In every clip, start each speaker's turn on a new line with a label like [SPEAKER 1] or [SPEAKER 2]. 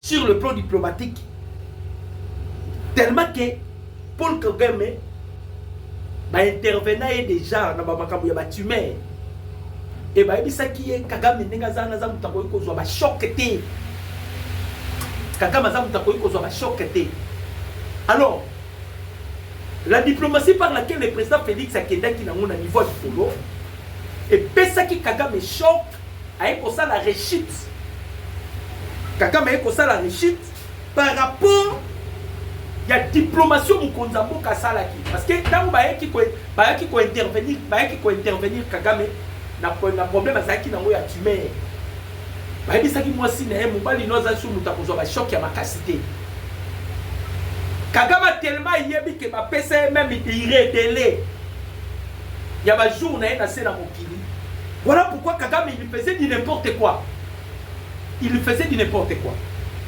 [SPEAKER 1] sur le plan diplomatique. Tellement que Paul Kagame intervenant déjà dans le bâtiment. Et il y a Kagame un choc. Kagame un choc. Alors, la diplomatie par laquelle le président Félix Akendaki n'a pas niveau du polo, et pesa qui Kagame choc, a eu ça la réussite. Kagame a eu ça la réussite par rapport il y a diplomatie au Mukonzambo Kasalaki. Parce que dans le qui intervenir Kagame, na problème à Zaki n'a pas tué. Bayebi saki moi si na mobali noza sou mutakozwa ba choc ya makasité. Kagame tellement yebi que ba pesa même iré délai. Il y a ba jour na na mokili. Voilà pourquoi Kagame il faisait du n'importe quoi. Il faisait du n'importe quoi.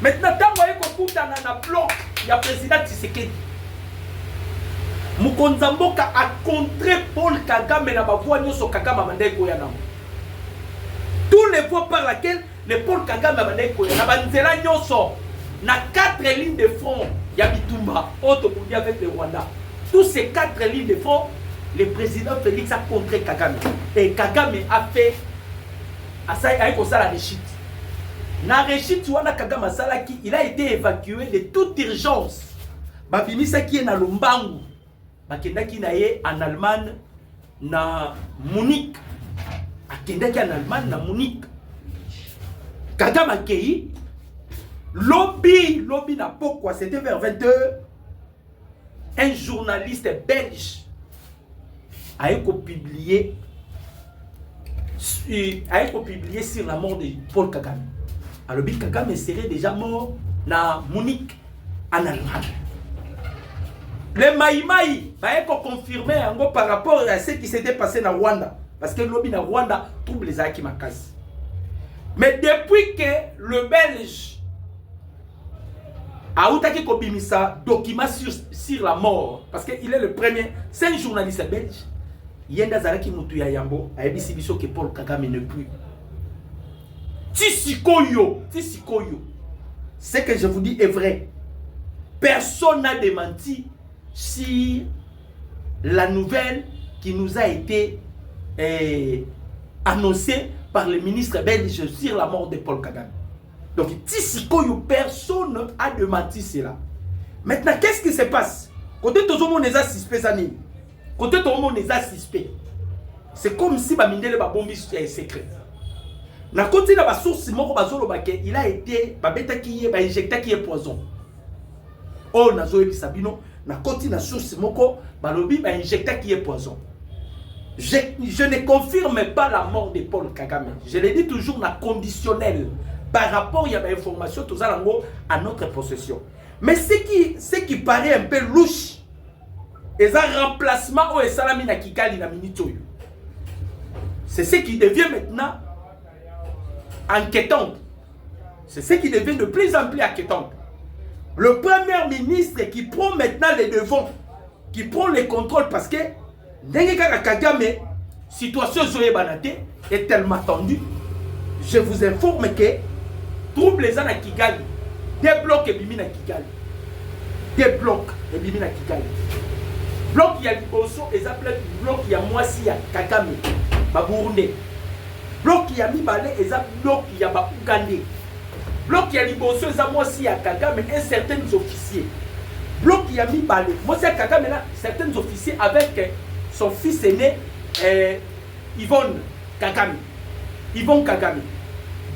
[SPEAKER 1] Maintenant tant voyez qu'on coupe na bloc, il y a président Tshisekedi. Mukonzamboka a contré Paul Kagame na ba voix nyoso Kagame mandai ko ya namo. Tous les voies par laquelle le Paul Kagame a mandai ko ya na banzela nyoso na 4 lignes de front ya Bitumba autobudi avec le Rwanda. Tous ces 4 lignes de front, le président Félix a contré Kagame. Et Kagame a fait la réussite. Na réussite wana Kagame Salaki, il a été évacué de toute urgence. Babimisa qui est na Lumbangu. Bakendaki na ye en Allemagne na Munich. Akendaki en Allemagne na Munich. Kagame akei lobby na pourquoi c'était vers 20h. Un journaliste belge a publié sur la mort de Paul Kagame. Alors Kagame serait déjà mort na Munich en Allemagne. Les Maïmaï va confirmer par rapport à ce qui s'était passé dans Rwanda. Parce que le lobby dans Rwanda trouble les acquis makas. Mais depuis que le Belge a outaki kobimisa document sur la mort, parce qu'il est le premier, c'est un journaliste belge. Yenda Zaraki Moutuya Yambo a dit que Paul Kagame ne plus. Tsikoyo. Ce que je vous dis est vrai. Personne n'a démenti sur la nouvelle qui nous a été annoncée par le ministre belge sur la mort de Paul Kagame. Donc, Tsikoyo, personne n'a démenti cela. Maintenant, qu'est-ce qui se passe? Côté tout le monde est suspect, côté tout le monde est suspect. C'est comme si Bamindele Babombi est secret. Na côté na ba source moko bazolo baké, il a été babeta qui est injecté qui est poison. Oh na zoe bisabino na côté na source moko balobi ba injecté qui est poison. Je ne confirme pas la mort de Paul Kagame. Je le dis toujours na conditionnel par rapport il y a des informations tout ça à notre possession. Mais ce qui paraît un peu louche, et un remplacement au salami na Kigali na minitoyo. C'est ce qui devient maintenant inquiétant. C'est ce qui devient de plus en plus inquiétant. Le premier ministre qui prend maintenant les devants, qui prend les contrôles parce que Ndengeka Kagame, situation Zoé Banate est tellement tendue. Je vous informe que trouble les gens à Kigali, débloque et bimina Kigali. Débloque et bimina Kigali. Bloc il y a Liboso et ça plaît bloc il y a Mwasi ya Kagame, Babourne. Bloc il y a Mibale et ça bloc il y a Baougande. Bloc il y a Liboso et ça Mwasi ya Kagame et certains officiers. Bloc il y a Mibale, Mwasi ya Kagame là certains officiers avec son fils aîné Yvonne Kagame. Yvonne Kagame.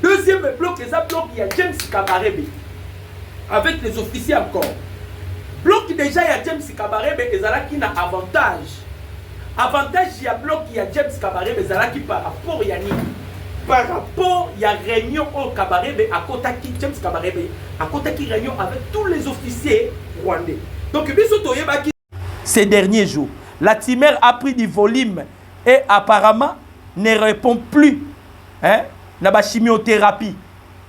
[SPEAKER 1] Deuxième bloc et ça bloc il y a James Kabarebe avec les officiers encore. Bloc déjà il y a James Kabarebe et Zalaki na avantage. Avantage il y a bloc il y a James Kabarebe et Zalaki par rapport à Yannick. Par rapport il y a réunion au Kabarebe à Kotaki James Kabarebe à Kotaki réunion avec tous les officiers rwandais. Donc ces derniers jours, la Timère a pris du volume et apparemment ne répond plus. Hein? Na ba chimiothérapie.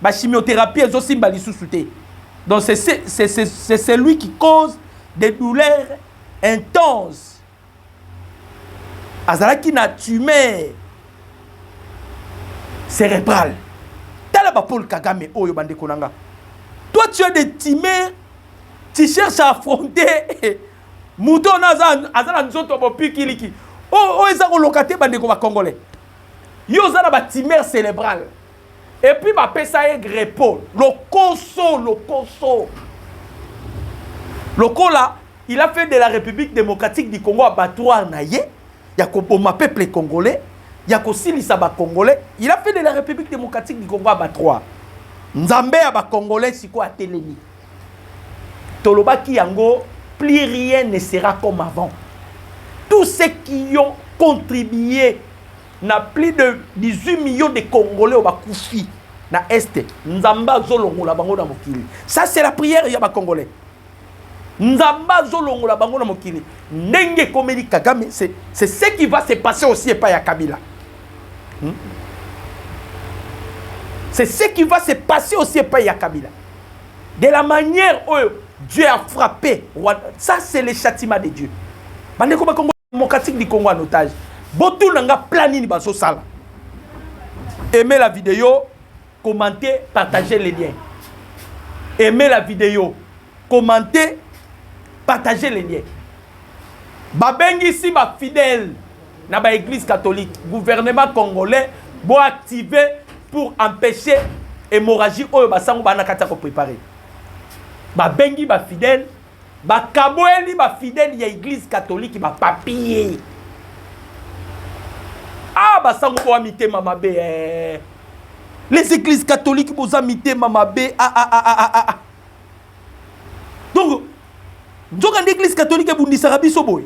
[SPEAKER 1] Ba chimiothérapie est aussi balisouté. Donc c'est celui qui cause des douleurs intenses. Azalaki na tumeur cérébrale. Tala ba Paul Kagame oyo bande konanga. toi tu as des timeurs, tu cherches à affronter Mouton Azana Nzoto Bopikiliki. Oh, ils ont locaté Bandeko Congolais. Ils ont un timeur cérébral. Et puis, ma pesa est repos. Le conso. Le là, il a fait de la République démocratique du Congo abattoir naïe. Il y a un peuple congolais. Il y a aussi les Congolais. Il a fait de la République démocratique du Congo abattoir. Nzambe aba Congolais, c'est quoi à Télémi? Toloba ki yango, plus rien ne sera comme avant. Tous ceux qui ont contribué, n'a plus de 18 millions de Congolais au Bakoufi, na Est, Nzamba Zolongo la bango na mokili. Ça c'est la prière ya ba Congolais. Nzamba Zolongo la bango na mokili. Ndenge komedi Kagame, c'est ce qui va se passer aussi et pas ya Kabila. C'est ce qui va se passer aussi et pas ya Kabila. De la manière où Dieu a frappé, ça c'est le châtiment de Dieu. Bandeko ba Congo démocratique du Congo en otage. Botou nanga planini baso sala. Aimez la vidéo, commentez, partagez les liens. Aimez la vidéo, commentez, partagez les liens. Babengi si ba fidèle na ba église catholique, gouvernement congolais bo activer pour empêcher hémorragie oyo basango bana kata ko préparer. Babengi ba fidèle, ba kaboeli ba fidèle ya église catholique ba papier. Ah, basango bo amité mama be. Les églises catholiques bo amité mama be. Donc, njoka l'église catholique bundisaka biso boy.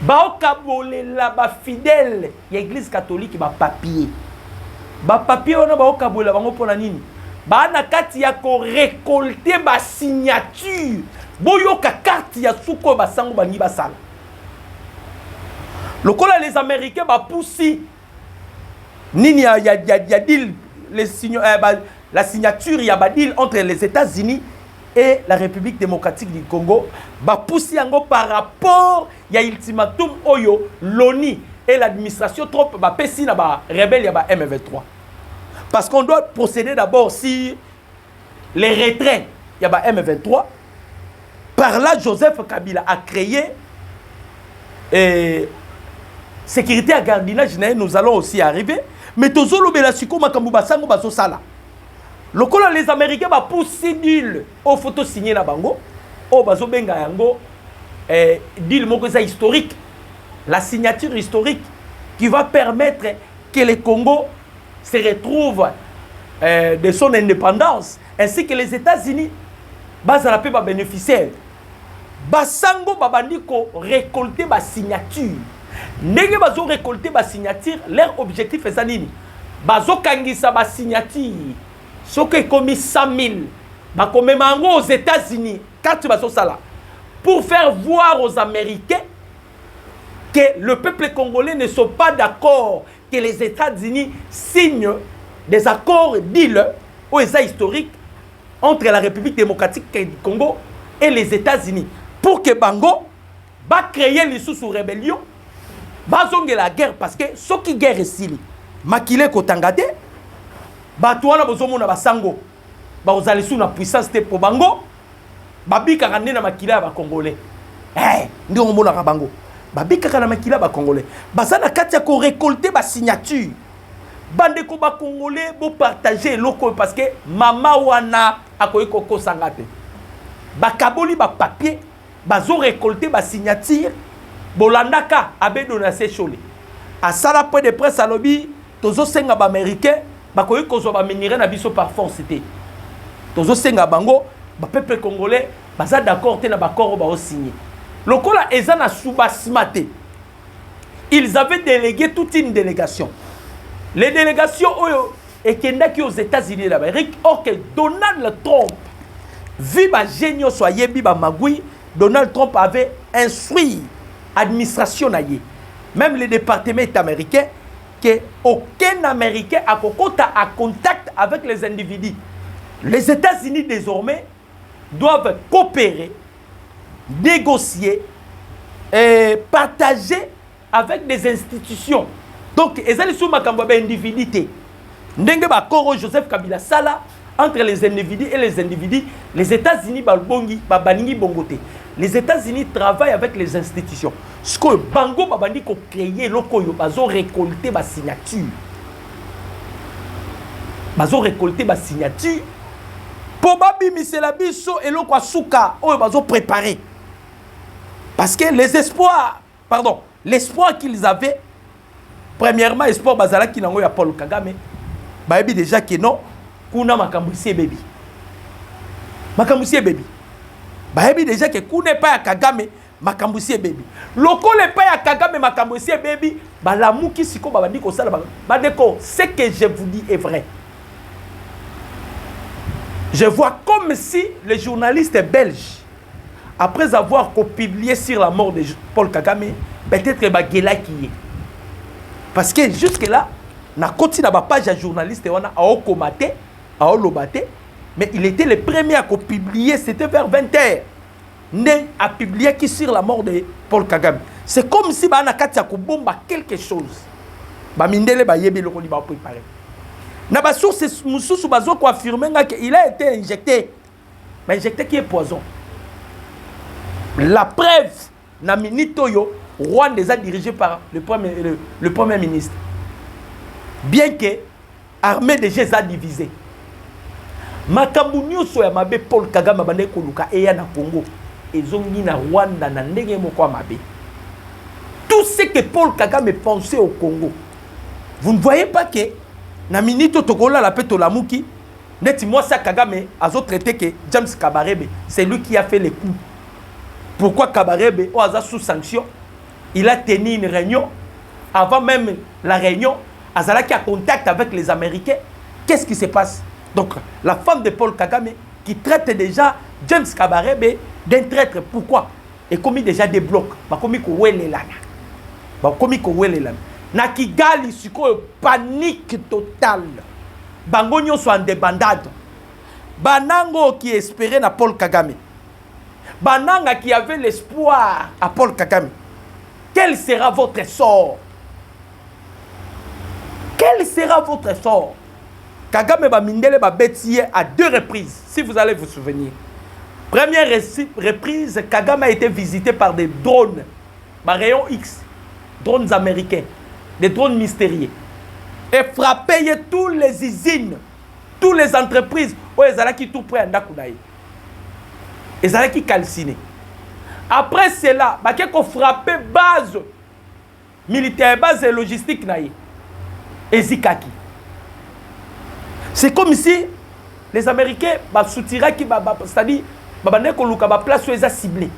[SPEAKER 1] Ba okabole la ba fidèle ya église catholique ba papier. Ba papier ona ba okabole bango pona nini? Ba na kati ya ko récolter ba signature. Boyoka carte ya suko basango bangi basala. Le cola les Américains ba poussi nini ya deal la signature ya ba deal entre les États-Unis et la République démocratique du Congo ba poussi yango par rapport ya ultimatum oyo l'ONU et l'administration Trump ba pesi na ba rebelle ya ba M23 parce qu'on doit procéder d'abord si les retraits ya ba M23 par là Joseph Kabila a créé sécurité à gardiennage, nous allons aussi arriver. Mais tozolo bela siko makambu basango baso sala. Lokola les Américains ba poussi deal au photo signé na bango. O baso benga yango deal moko ça historique. La signature historique qui va permettre que le Congo se retrouve de son indépendance ainsi que les États-Unis bazala pe ba bénéficiaire. Basango babandi ko récolter ba signature. Ndenge bazo récolter ba signature, leur objectif est ça nini? Bazo kangisa ba signature. Soke komi 100 000. Ba komemango aux États-Unis, carte bazo sala. Pour faire voir aux Américains que le peuple congolais ne sont pas d'accord que les États-Unis signent des accords deal ou historiques entre la République démocratique du Congo et les États-Unis. Pour que Bango va créer les sous rébellion. Bazonge la guerre parce que ce qui guerre ici, makile kotangate, batouana bozomo na basango, bazali sous na puissance te po bango, babika kande na makila ba congolais. Ndi on mona bango. Babika kana makila ba congolais. Bazana katia ko récolter ba signature. Bande ko ba congolais bo partager loko parce que mama wana akoyi koko sangate. Ba kaboli ba papier, bazo récolter ba signature. Bolandaka abe donase chole. A sala point de presse à lobby, tozo senga ba américain, ba koyi kozo ba menire na biso par force té. Tozo senga bango, ba peuple congolais, baza d'accord té na ba corps ba signé. Lokola ezana soubasmaté. Ils avaient délégué toute une délégation. Les délégations et kendaki aux États-Unis d'Amérique, or que Donald Trump, vu ba génio soyé bi ba magui, Donald Trump avait instruit administration naïe, même le département américain, que aucun Américain a contact avec les individus. Les États-Unis désormais doivent coopérer, négocier et partager avec des institutions. Donc, ils ont sous ma individualité. Ndenge ba koro Joseph Kabila Sala entre les individus et les individus, les États-Unis baningi bongote. Les États-Unis travaillent avec les institutions. Ce que bango babandi ko créer lokoyo bazo récolter ba signature. Bazo récolter ba signature. Pour babi misela biso et loko suka oyo bazo préparer. Parce que les espoirs, pardon, l'espoir qu'ils avaient, premièrement, espoir bazala ki nango ya Paul Kagame, babi déjà que non, kuna makambusie baby. Makambusie baby. Babi déjà que kuna pas ya Kagame, makambusie baby. Loko le pas ya Kagame makambusie baby, ba lamu ki siko babandi ko sala ba deko, ce que je vous dis est vrai. Je vois comme si les journalistes belges, après avoir publié sur la mort de Paul Kagame, peut-être bagela qui est. Parce que jusque-là, na koti na ba page à journaliste wana a okomate, a olobate, mais il était le premier à publier, c'était vers 20h. Né a publié qui sur la mort de Paul Kagame. C'est comme si ba na kati ya ko bomba quelque chose. Ba mindele ba yebi loko li ba préparer. Na ba source mususu bazo ko affirmer qu'il a été injecté. Mais injecté qui est poison. La preuve, na minitoyo, Rwanda est dirigé par le premier ministre. Bien que l'armée déjà est divisée. Makambu nyuso ya mabe Paul Kagame bande koluka eya na Congo. Ezongi na Rwanda na ndenge moko mabe. Tout ce que Paul Kagame pensait au Congo. Vous ne voyez pas que na minito tokola la peto la muki, neti moi ça Kagame azo traité que James Kabarebe, c'est lui qui a fait les coups. Pourquoi Kabarebe, au hasard sous sanction, il a tenu une réunion, avant même la réunion, Azala qui a contact avec les Américains. Qu'est-ce qui se passe? Donc, la femme de Paul Kagame, qui traite déjà James Kabarebe d'un traître. Pourquoi? Et commis déjà des blocs. Commis Kouwele Lana. Commis Kouwele Lana. Na Kigali, c'est une panique totale. Bangonyo sont en débandade. Banango qui espérait na Paul Kagame. Bananga qui avait l'espoir à Paul Kagame. Quel sera votre sort? Quel sera votre sort? Kagame ba mindele ba betiye à 2 reprises, si vous allez vous souvenir. Première reprise, Kagame a été visité par des drones, rayon X, drones américains, des drones mystérieux, et frappé tous les usines, toutes les entreprises où ils allaient qui tout près à Ndakudaï. Ils allaient qui calciner. Après cela, ils ont frappé base militaire, base logistique naïe. Et Zikaki. C'est comme si les Américains soutiraient qui, c'est-à-dire, ils place où ils ont ciblé.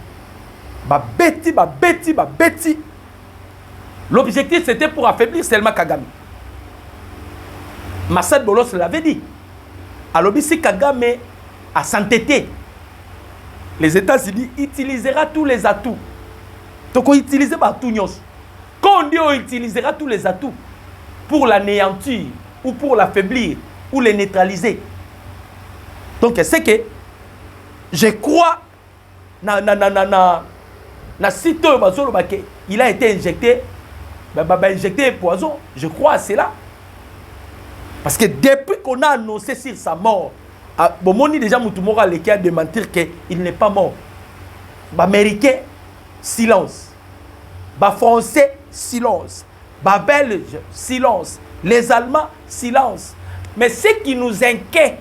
[SPEAKER 1] Beti. L'objectif c'était pour affaiblir seulement Kagame. Massad Bolos l'avait dit. Alors, si Kagame a s'entêté, les États-Unis utilisera tous les atouts. Donc, on utilise tout. Quand on dit on utilisera tous les atouts pour l'anéantir, ou pour l'affaiblir, ou les neutraliser. Donc, c'est que je crois, il a été injecté, injecté poison. Je crois à cela. Parce que depuis qu'on a annoncé sur sa mort, bon, déjà Moutoumora qui a démentir qu'il n'est pas mort. Américain, silence. Français, silence. Belge, silence. Les Allemands, silence. Mais ce qui nous inquiète,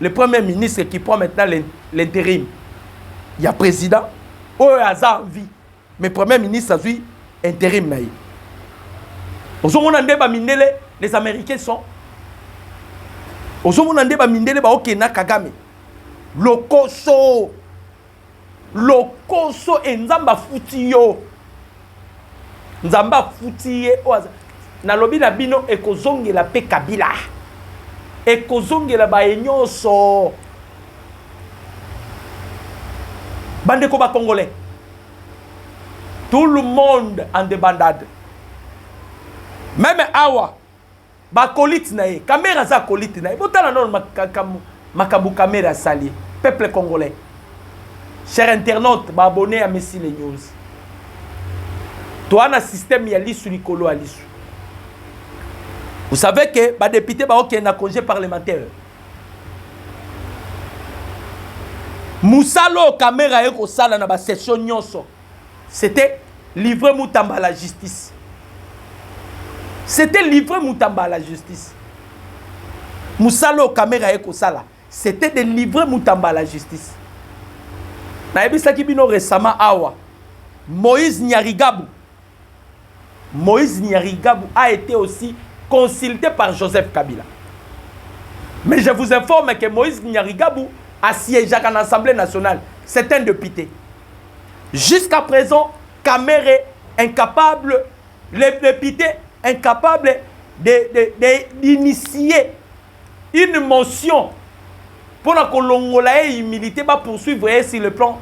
[SPEAKER 1] le premier ministre qui prend maintenant l'intérim, il y a président, il y a vie. Mais le premier ministre a vu intérim. Les Américains sont. Kagame. Lokoso et Nzamba Foutiyo. Nzamba Foutiye. Na lobi na bino ekozongi la pe Kabila. Ekozongi la baenyoso. Bandeko ba Congolais. Tout le monde en débandade. Même Awa. Ba colite na ye. Caméra za colite na ye. Botala non makabu caméra sali. Peuple congolais. Chers internautes, ba abonné à Messi les News. Toi na système ya lisu likolo a lisu. Vous savez que les députés qui ont un congé parlementaire. Moussalo caméra et Kosala na ba session nyonso. C'était livrer Moutamba à la justice. C'était livrer Moutamba à la justice. Moussalo caméra et Kosala. C'était de livrer Moutamba à la justice. Na ebisa ki bino récemment awa. Moïse Nyarigabou a été aussi consulté par Joseph Kabila. Mais je vous informe que Moïse Nyarigabou a siégé à l'Assemblée nationale. C'est un député. Jusqu'à présent, Kamere incapable, les députés incapables d'initier une motion pour que l'Ongolais militaire va poursuivre sur le plan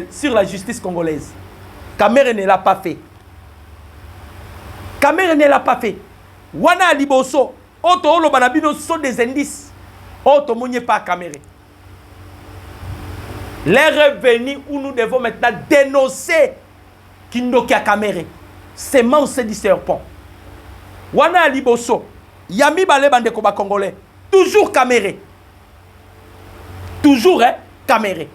[SPEAKER 1] sur la justice congolaise. Kamere ne l'a pas fait. Kamere ne l'a pas fait. Wana Liboso, Oto Olo Banabino sont des indices. Oto Mounié pas Kamere. L'heure est venue où nous devons maintenant dénoncer Kindokia Kamere. Semence du serpent. Wana Liboso, Yami Bale Bandekoba Congolais. Toujours Kamere. Toujours Kamere.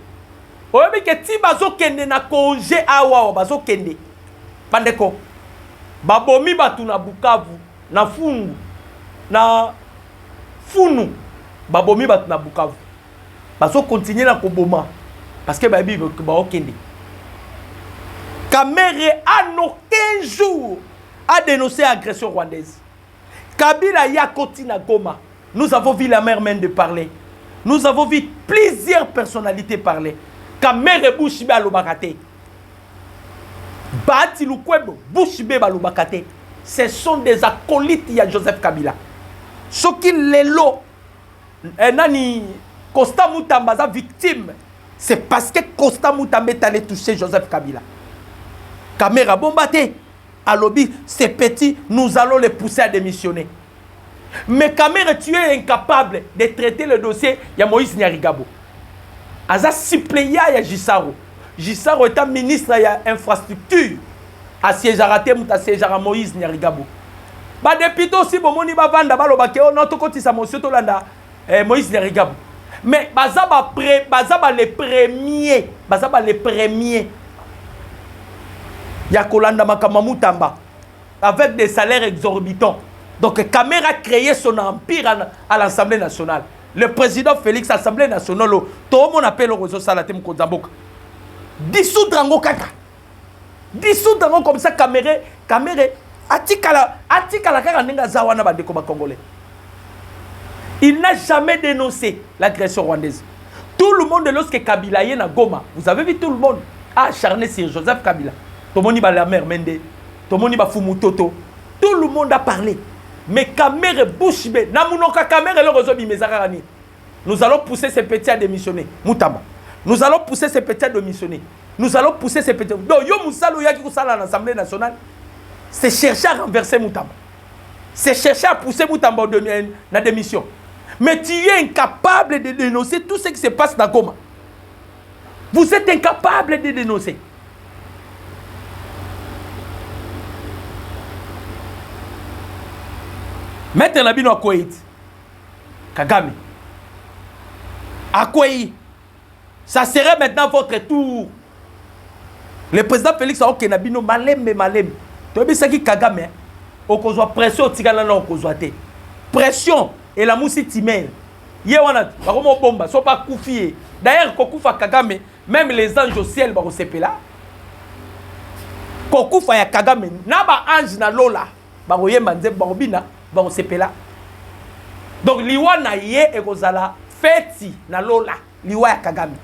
[SPEAKER 1] Oyebi ke ti bazo kende na congé awa bazo kende. Bandeko. Babomi batu na Bukavu, na Fungu, na Funu. Babomi batu na Bukavu. Bazo continuer na koboma parce que babi ba okende. Kamere en aucun jour a dénoncé l'agression rwandaise. Kabila Yakoti na Goma. Nous avons vu la mère même de parler. Nous avons vu plusieurs personnalités parler. Kamere Bouchibe Alobakate. Bati Lukwebo Bouchibe Alobakate. Ce sont des acolytes de Joseph Kabila. Ce qui les lots, Nani Costa Moutamba est victime. C'est parce que Costa Moutamba est allé toucher Joseph Kabila. Kamera Bombate. Alobi, ces petits, nous allons les pousser à démissionner. Mais Kamera, tu es incapable de traiter le dossier de Moïse Nyarigabo. Aza suppléant ya Gisaro. Gisaro est un ministre de l'infrastructure. A siège à raté, mouta siège à Moïse Nyarigabo. Ba député aussi, bon, moni ba vanda, ba loba keo, non, toko tisa monsieur Tolanda, Moïse Nyarigabo. Mais bazaba les premiers. Bazaba les premiers. Ya Kolanda Makamamutamba. Avec des salaires exorbitants. Donc, Kamera a créé son empire à l'Assemblée nationale. Le président Félix, l'Assemblée nationale, tout le monde appelle le réseau Salatem Kozamboka. Dissoudre Rango Kaka. Dissoudre Rango comme ça, Kamera, Atikala Kaka Nenga Zawana Bandeko Congolais. Il n'a jamais dénoncé l'agression rwandaise. Tout le monde, lorsque Kabila est à Goma, vous avez vu tout le monde a acharné sur Joseph Kabila. Tout le monde va la mère Mende, tout le monde va Fumutoto. Tout le monde a parlé. Mais Kamere Bouchibe, Namunoka Kamere le réseau Bimezarani. Nous allons pousser ces petits à démissionner. Moutamba. Nous allons pousser ces petits à démissionner. Nous allons pousser ces petits. Donc, Yo Moussalo Yaki Kusala à l'Assemblée nationale, c'est chercher à renverser Moutamba. C'est chercher à pousser Moutamba dans la démission. Mais tu es incapable de dénoncer tout ce qui se passe dans Goma. Vous êtes incapable de dénoncer. Maintenant, la bino à Koweït. Kagame. À Koweït. Ça serait maintenant votre tour. Le président Félix a dit Nabino malem. Tu as vu ça qui Kagame. On a pression, pression. Et la moussi timel. Yewana, vraiment bomba. Soit pas koufié. D'ailleurs, Kokoufa Kagame, même les anges au ciel, bah, au là. Kokoufa ya Kagame. Naba ange na lola. Bah, au yembanze, bah, au bina. Bon, c'est là. Donc, liwa na ye et kozala feti na lola. Liwa ya Kagame.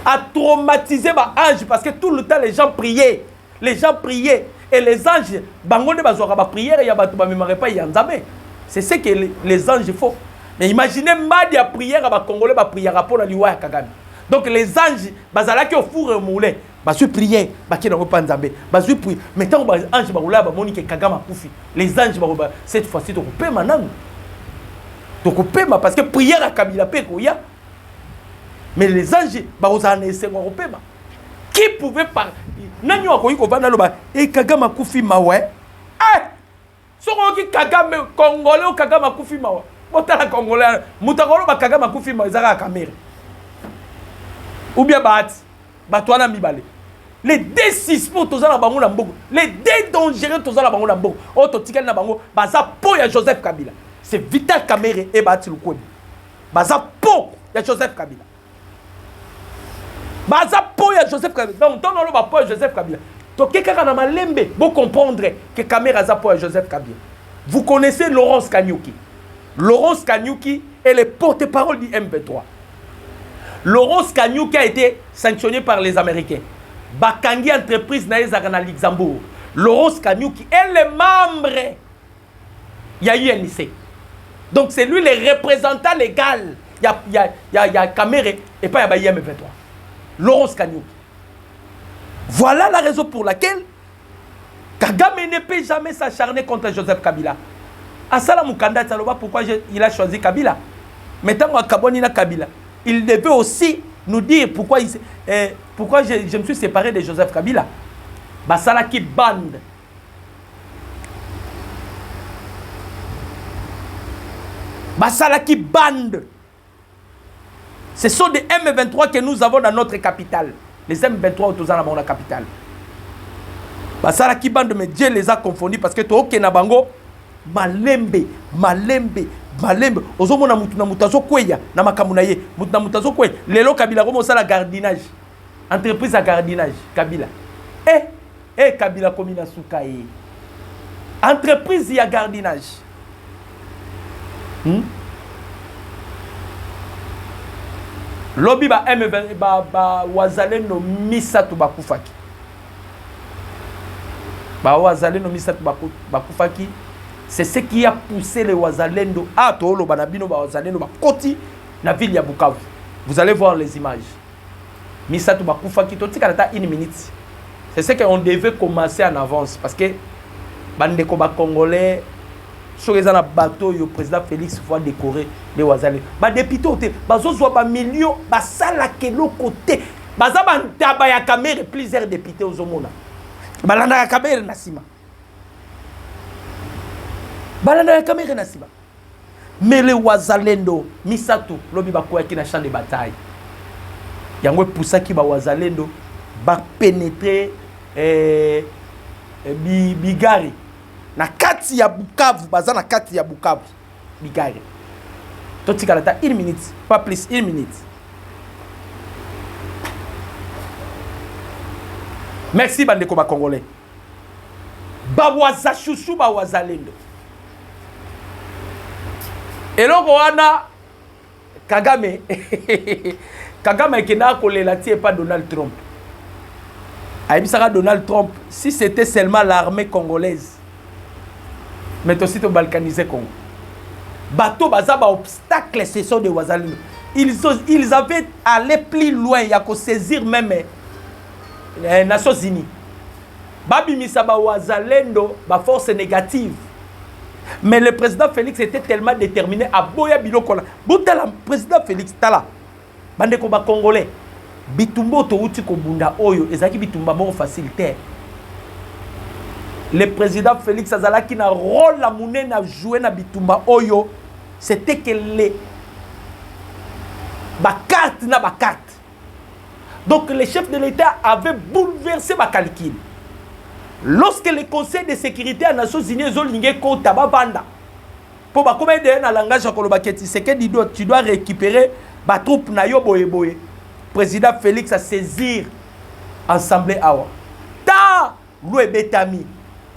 [SPEAKER 1] A traumatisé ma ange parce que tout le temps les gens priaient. Les gens priaient. Et les anges, bangonde bazora ba prière, ya batu ba memare pas yanzame. C'est ce que les anges font. Mais imaginez Madi a prière à Congolais ba prière pour la liwa ya Kagame. Donc les anges, bazala qui au four et moulin. Basu prier, baki na pas nzambe. Basu prier. Maintenant les anges ba roula ba monique Kagame a koufi. Les anges ba cette fois-ci to coupé manang. To coupé ma parce que prière à Kabila pe ko ya. Mais les anges ba ozana ese ko coupé ma. Qui pouvait pas nani ko yiko bana loba e Kagame a koufi ma ouais. Soki Kagame Congolais ou Kagame akufi mawa. Botala Congolais, mutakolo ba Kagame akufi mawa ezaka caméra. Ou bien batwana mibale. Les D6 pour tozala bango na mboko. Les D dangereux tozala bango na mboko. Oto tikali na bango baza po ya Joseph Kabila. C'est Vital Kamerhe et Bati Lukwebo. Baza po ya Joseph Kabila. Baza po ya Joseph Kabila. Donc dans le po ya Joseph Kabila. Toke kaka na malembe bo comprendre que Kamerhe aza po ya Joseph Kabila. Vous connaissez Laurence Kanyuki. Laurence Kanyuki est le porte-parole du M23. Laurence Kanyuki a été sanctionné par les Américains. Bakangi entreprise na Luxembourg. Laurence Kanyuki est le membre. Il y a UNIC. Donc c'est lui le représentant légal. Il y a Kamerhe et pas il y a M23. Laurence Kanyuki. Voilà la raison pour laquelle Kagame ne peut jamais s'acharner contre Joseph Kabila. Asala Mukanda Tsaloba, pourquoi il a choisi Kabila? Maintenant, à Kabonina Kabila, il devait aussi nous dire pourquoi je me suis séparé de Joseph Kabila. Basala qui bande. Basala qui bande. Ce sont des M23 que nous avons dans notre capitale. Les M23 autour dans la capitale. Basala qui bande, mais Dieu les a confondus parce que toi, Kenabango, Malembe. Ozomona mutu na mutazo kweya na makamuna ye. Mutu na mutazo kweya. Lelo Kabila comme ça la gardinage. Entreprise à gardinage Kabila. Kabila comme na sukaye. Entreprise ya gardinage. Lobby ba M20 ba wazalendo misatu bakufaki. Ba wazalendo misatu bakufaki. C'est ce qui a poussé les Wazalendo à Tolo Banabino Wazalendo Koti na ville ya Bukavu. Vous allez voir les images. Misatu Bakufaki totika ta 1 minute. C'est ce qu'on devait commencer en avance parce que bandeko ba congolais sur les ana bateau le président Félix faut décorer les Wazalendo. Ba député bazo zo ba millions ba sala kelo côté. Baza ba ntaba ya Kamerhe plusieurs députés aux omona. Balanda ya Kamerhe na sima. Balanda ya Kamerhe na sima. Mais les Wazalendo misatu lobi bakoya ki na champ de bataille. Yango poussa ki ba Wazalendo ba pénétrer Bigari na kati ya Bukavu, baza na kati ya Bukavu Bigari. Totika la ta 1 minute, pas plus 1 minute. Merci bandeko ba congolais. Ba waza chouchou ba Wazalendo. Et donc, Kagame, Kagame qui n'a kolela tie pas Donald Trump. Aïbisara Donald Trump, si c'était seulement l'armée congolaise, mais aussi au balkanisé Congo. Bateau bazaba obstacle, ce sont des Wazalendo. Ils avaient allé plus loin, il y a qu'à saisir même les Nations Unies. Babi Misaba Wazalendo, ba force négative. Mais le président Félix était tellement déterminé à boya bilokola. Boutala président Félix tala. Bande ko ba congolais. Bitumbo to uti ko bunda oyo ezaki bitumba mo facilitaire. Le président Félix azalaki na rôle la monnaie na jouer na bitumba oyo, c'était que les ba carte na ba carte. Donc les chefs de l'État avaient bouleversé ma calcul. Lorsque le Conseil de sécurité des Nations Unies ont ligné contre Tababanda, pour ma comédie dans le langage de Kolobaketi, c'est que tu dois récupérer ma troupe Nayo Boye Boye. Président Félix a saisi Assemblée Awa. Ta Loué Betami,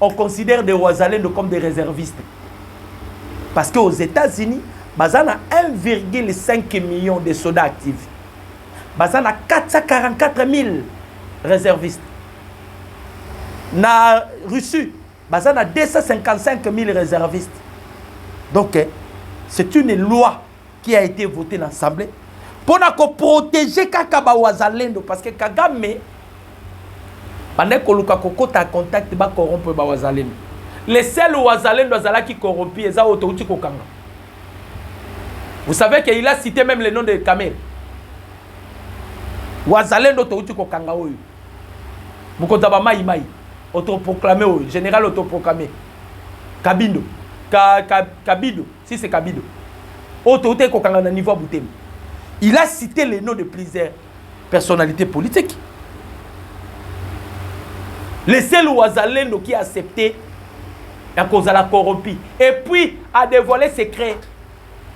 [SPEAKER 1] on considère des Wazalendo comme des réservistes. Parce qu'aux États-Unis, Bazan a 1,5 million de soldats actifs. Bazan a 444 000 réservistes. Na Russie, Bazan a 255 000 réservistes. Donc, c'est une loi qui a été votée dans l'Assemblée pour protéger Kakaba Wazalendo. Parce que Kagame, pendant que Luka Kokota a contact, il va corrompre Wazalendo. Les seuls Wazalendo qui corrompent, ils ont autorisé Kokanga. Vous savez qu'il a cité même le nom de Kamerhe. Wazalendo autorisé Kokanga. Vous comptez Maï. Autoproclamé, général autoproclamé. Kabindo. Kabido, si c'est Kabido. Autorité kokanga na niveau Boutem. Il a cité les noms de plusieurs personnalités politiques. Le seul Ouazalendo qui a accepté à cause de la corrompue. Et puis, a dévoilé secret.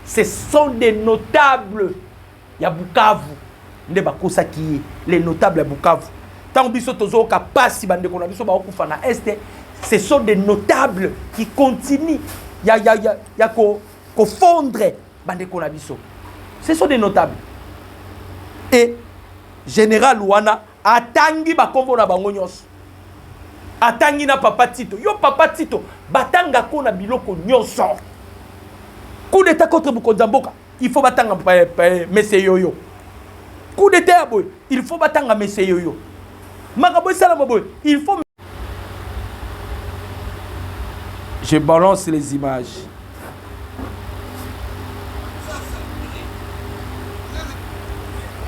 [SPEAKER 1] Ce sont des notables. Il y a Bukavu. Les notables à Bukavu. Tant que ce sont des notables qui continuent. Il y a qu'au fondre. Ce sont des notables. Et Général Ouana a tangi bakombo na bango nyonso. Atangi na Papa Tito. Yo Papa Tito, batanga ko na biloko nyonso. Coup d'état contre Bukonzamboka, il faut batanga Messe Yoyo. Coup d'état boy, il faut batanga Messe Yoyo. Makaboy salama boy, il faut. Je balance les images.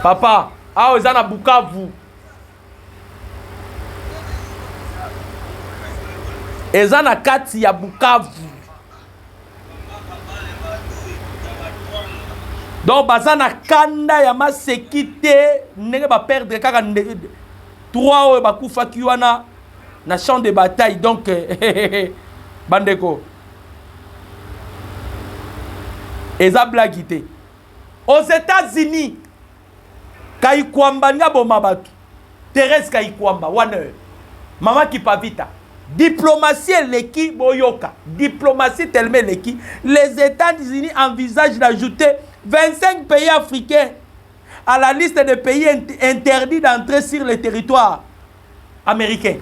[SPEAKER 1] Papa, ah vous en Bukavu. Ezana kati ya Bukavu. Donc bazana kanda ya masekite nenge ba perdre kaka 3 ba kufa kiwana na champ de bataille donc bandeko. Eza blagité. Aux États-Unis Kaikwamba nga boma batu. Thérèse Kaikwamba 1 heure. Maman qui pas vite. Diplomatie l'équipe boyoka. Diplomatie tellement l'équipe. Les États-Unis envisagent d'ajouter 25 pays africains à la liste des pays interdits d'entrer sur le territoire américain.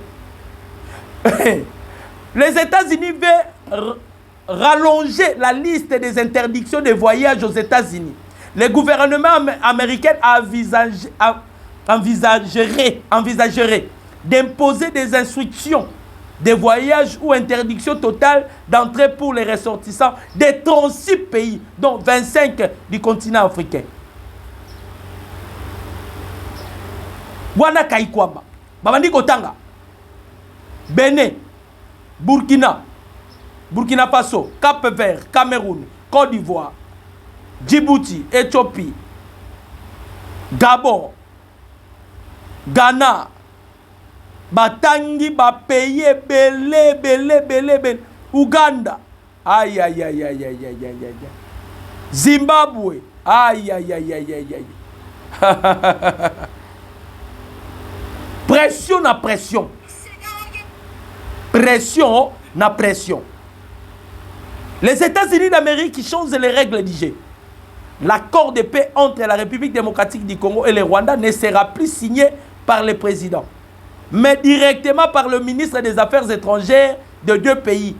[SPEAKER 1] Les États-Unis veulent rallonger la liste des interdictions de voyage aux États-Unis. Le gouvernement américain envisagerait d'imposer des instructions de voyage ou interdiction totale d'entrée pour les ressortissants de 36 pays, dont 25 du continent africain. Wana Kaikwamba, Babandi Kotanga, Bénin, Burkina Faso, Cap-Vert, Cameroun, Côte d'Ivoire, Djibouti, Éthiopie, Gabon, Ghana, Batangi, Bapeye, Belé, Ouganda, aïe, Zimbabwe, aïe. Pression na pression. Pression na pression. Les États-Unis d'Amérique qui changent les règles du jeu. L'accord de paix entre la République démocratique du Congo et le Rwanda ne sera plus signé par le président, mais directement par le ministre des Affaires étrangères de 2 pays,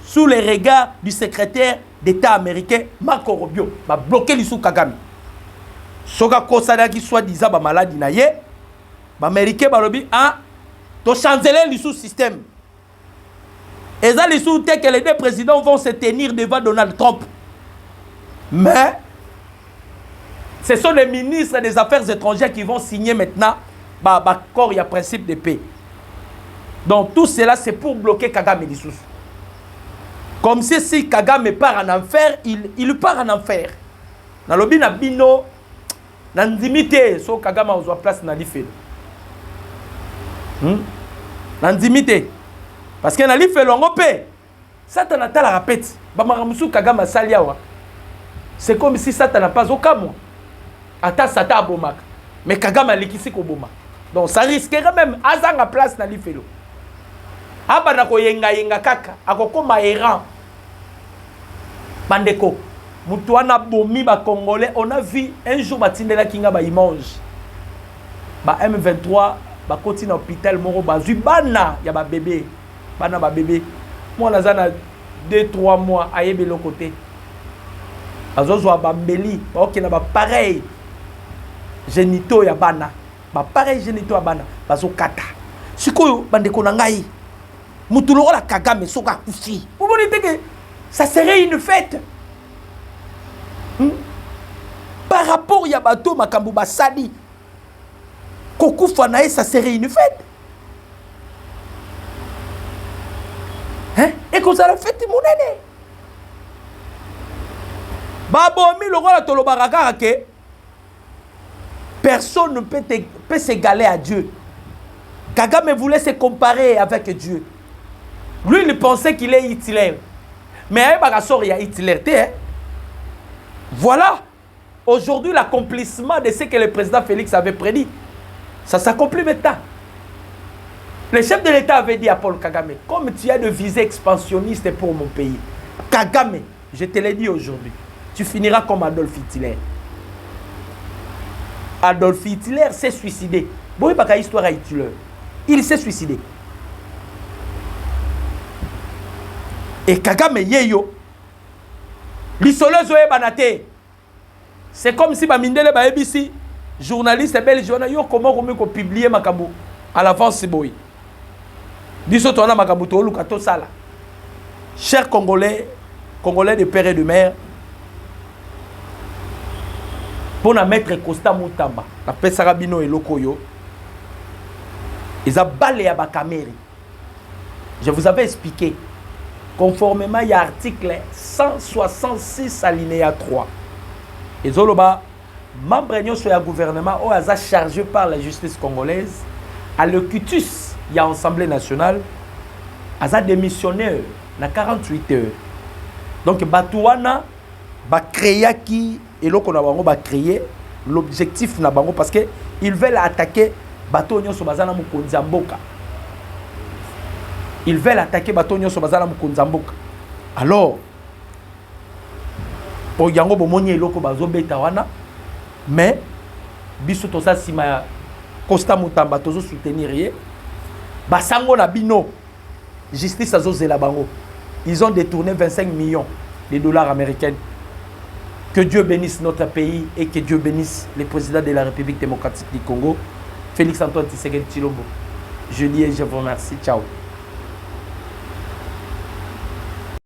[SPEAKER 1] sous les regards du secrétaire d'État américain Marco Rubio. Va bloquer l'issue Kagame. Soka Kosada qui soit disant ba maladie na ye, ba américain ba lobi ah to changer l'issue système. Et ça l'issue c'est que les 2 présidents vont se tenir devant Donald Trump. Mais ce sont les ministres des Affaires étrangères qui vont signer maintenant l'accord, il y a principe de paix. Donc tout cela, c'est pour bloquer Kagame Lissous. Comme si Kagame part en enfer, il part en enfer. Dans le bina bino, dans l'intimité, so Kagame a place dans l'ifel. Dans l'intimité. Parce que dans l'ifel, on paix. Satan a la répète. Bamaramusu Kagame saliawa. C'est comme si Satan n'a pas aucun mot. Ata Satan abomak. Mais Kagame a l'équisi koboma. Donc ça risquerait même azanga place dans l'ifelo. Abana ko yenga kaka. Akokoma errant. Bandeko. Mutuana bomi ba Congolais. On a vu un jour batindela kinga ba image. Ba M23 ba continue hôpital moro ba zubana ya ba bébé. Bana ba bébé. Moi nazana 2-3 mois ayebe le côté. Azozwa bambeli, ok na ba pareil génito ya bana. Ba pareil génito ya bana, bazo kata. Sikoyo bandeko na ngai. Mutulo la Kagame soka kufi. Vous voyez que ça serait une fête. Par rapport ya bato makambo basali. Kokufa nae ça serait une fête. Hein? Et ekozala fete monene. Babomi lokola tolobaka kaka ke personne ne peut s'égaler à Dieu. Kagame voulait se comparer avec Dieu. Lui, il pensait qu'il est Hitler. Mais il y a Hitler. Voilà. Aujourd'hui, l'accomplissement de ce que le président Félix avait prédit, ça s'accomplit maintenant. Le chef de l'État avait dit à Paul Kagame, comme tu as de visée expansionniste pour mon pays, Kagame, je te l'ai dit aujourd'hui, tu finiras comme Adolf Hitler. Adolf Hitler s'est suicidé. Bon, il n'y a pas d'histoire à Hitler. Il s'est suicidé. Et Kagame yeyo, l'isolozo e banate. C'est comme si Bamindele ba ABC, journaliste belge, yo comment on publier makambo à l'avance boy. Biso tona makambo to luka to sala. Chers Congolais, Congolais de père et de mère, pour na mettre Costa Mutamba, la Pesarabino et Lokoyo, ils ont balayé à Bakameri. Je vous avais expliqué, conformément à l'article 166 alinéa 3. Et Zoloba, membre du gouvernement, ou a chargé par la justice congolaise, à l'Ocutus, il y a l'Assemblée nationale, a démissionnaire dans 48 heures. Donc, Batouana va créer qui, et là, on va créer l'objectif na bango parce que ils veulent attaquer bateau nyoso bazana mukonza mboka. Ils veulent attaquer bateau nyoso bazana mukonza mboka. Alors, pour yango bomoni eloko bazo beta wana, mais biso to sa sima Costa Mutamba tozo soutenir ye. Basango na bino justice azo zela bango. Ils ont détourné 25 millions de dollars américains. Que Dieu bénisse notre pays et que Dieu bénisse le président de la République démocratique du Congo, Félix Antoine Tshisekedi Tshilombo. Je dis et je vous remercie. Ciao.